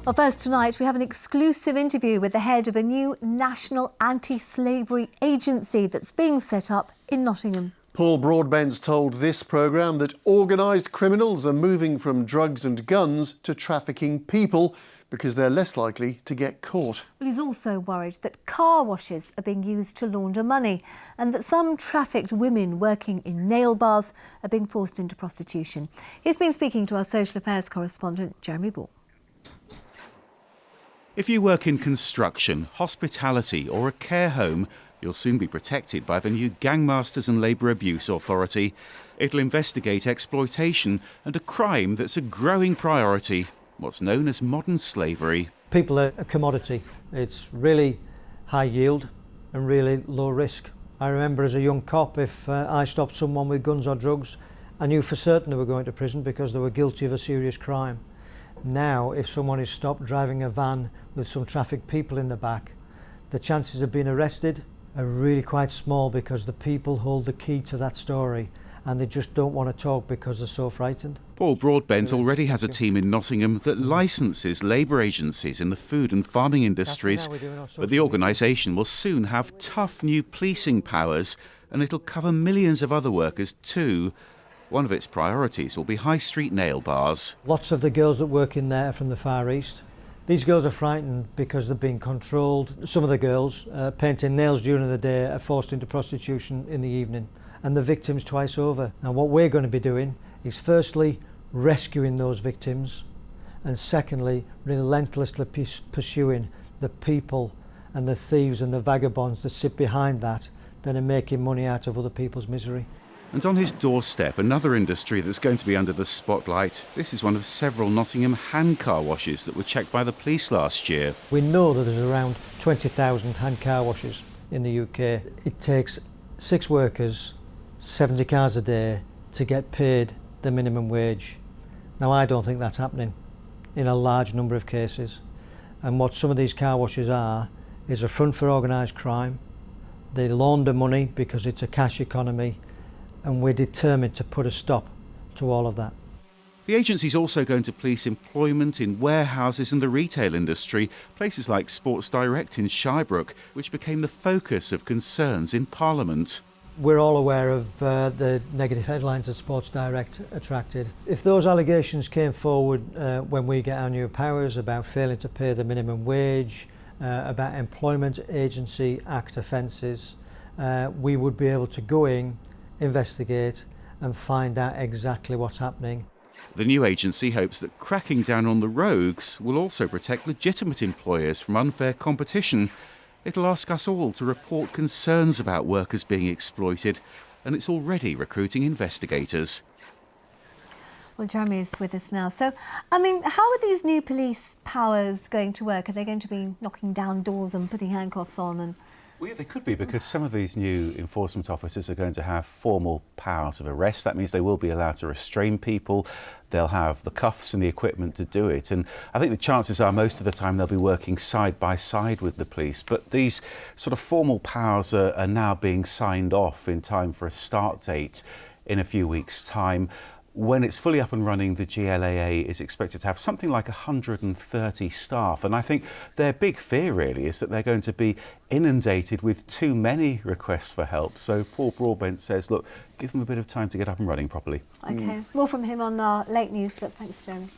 Well, first tonight we have an exclusive interview with the head of a new national anti-slavery agency that's being set up in Nottingham. Paul Broadbent's told this programme that organised criminals are moving from drugs and guns to trafficking people because they're less likely to get caught. Well, he's also worried that car washes are being used to launder money and that some trafficked women working in nail bars are being forced into prostitution. He's been speaking to our social affairs correspondent, Jeremy Ball. If you work in construction, hospitality or a care home, you'll soon be protected by the new Gangmasters and Labour Abuse Authority. It'll investigate exploitation and a crime that's a growing priority, what's known as modern slavery. People are a commodity. It's really high yield and really low risk. I remember as a young cop, if I stopped someone with guns or drugs, I knew for certain they were going to prison because they were guilty of a serious crime. Now, if someone is stopped driving a van with some trafficked people in the back, the chances of being arrested are really quite small because the people hold the key to that story and they just don't want to talk because they're so frightened. Paul Broadbent already has a team in Nottingham that licenses labour agencies in the food and farming industries, but the organisation will soon have tough new policing powers and it'll cover millions of other workers too. One of its priorities will be high street nail bars. Lots of the girls that work in there are from the Far East. These girls are frightened because they're being controlled. Some of the girls painting nails during the day are forced into prostitution in the evening, and the victims twice over. Now what we're going to be doing is firstly rescuing those victims, and secondly relentlessly pursuing the people and the thieves and the vagabonds that sit behind that are making money out of other people's misery. And on his doorstep, another industry that's going to be under the spotlight. This is one of several Nottingham hand car washes that were checked by the police last year. We know that there's around 20,000 hand car washes in the UK. It takes 6 workers, 70 cars a day to get paid the minimum wage. Now, I don't think that's happening in a large number of cases. And what some of these car washes are is a front for organised crime. They launder money because it's a cash economy, and we're determined to put a stop to all of that. The agency's also going to police employment in warehouses and the retail industry, places like Sports Direct in Shirebrook, which became the focus of concerns in Parliament. We're all aware of the negative headlines that Sports Direct attracted. If those allegations came forward when we get our new powers about failing to pay the minimum wage, about Employment Agency Act offences, we would be able to go in, investigate and find out exactly what's happening. The new agency hopes that cracking down on the rogues will also protect legitimate employers from unfair competition. It'll ask us all to report concerns about workers being exploited, and it's already recruiting investigators. Well, Jeremy is with us now. So, how are these new police powers going to work? Are they going to be knocking down doors and putting handcuffs on? And Well, yeah, they could be, because some of these new enforcement officers are going to have formal powers of arrest. That means they will be allowed to restrain people. They'll have the cuffs and the equipment to do it. And I think the chances are most of the time they'll be working side by side with the police. But these sort of formal powers are now being signed off in time for a start date in a few weeks' time. When it's fully up and running, the GLAA is expected to have something like 130 staff. And I think their big fear really is that they're going to be inundated with too many requests for help. So Paul Broadbent says, look, give them a bit of time to get up and running properly. OK, more from him on our late news, but thanks, Jeremy.